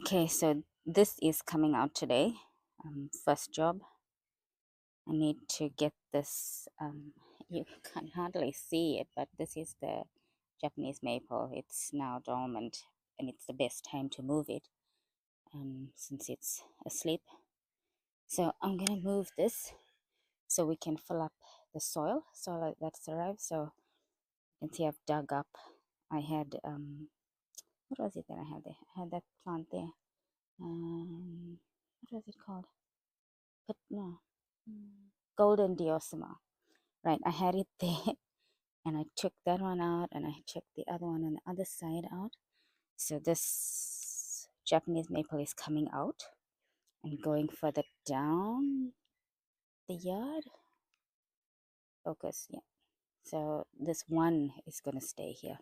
Okay, so this is coming out today. First job. I need to get this. You can hardly see it, but this is the Japanese maple. It's now dormant, and it's the best time to move it since it's asleep. So I'm gonna move this so we can fill up the soil that's arrived. So you can see I've dug up. I had what was it that I had there? I had that plant there. What was it called? But no, golden diosma. Right, I had it there, and I took that one out, and I took the other one on the other side out. So this Japanese maple is coming out and going further down the yard. Focus, yeah. So this one is gonna stay here.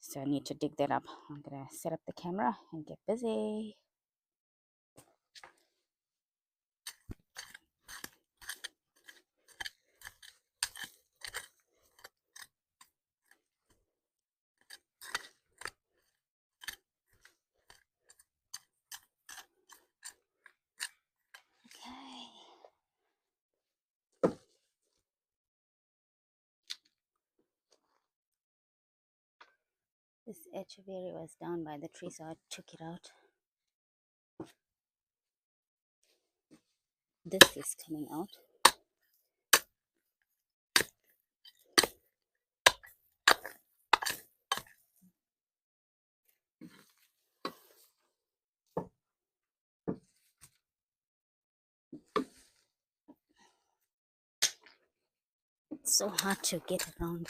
So I need to dig that up. I'm gonna set up the camera and get busy. Okay. This echeveria was down by the tree, so I took it out. This is coming out. It's so hard to get around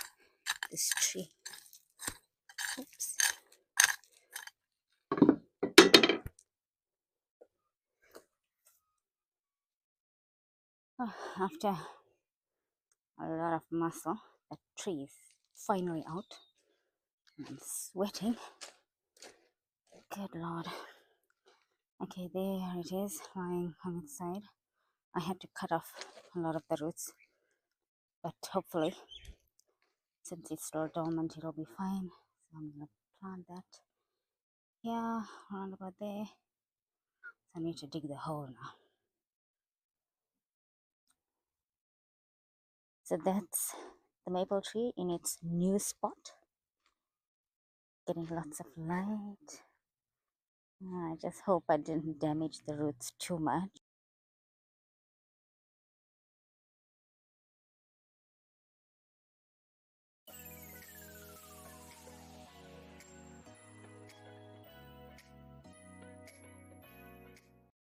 this tree. Oops. Oh, after a lot of muscle, the tree is finally out. I'm sweating. Good Lord. Okay, there it is, lying on its side. I had to cut off a lot of the roots, but hopefully, since it's still dormant, it'll be fine. So I'm gonna plant that here, around about there. So I need to dig the hole now. So that's the maple tree in its new spot, getting lots of light. I just hope I didn't damage the roots too much.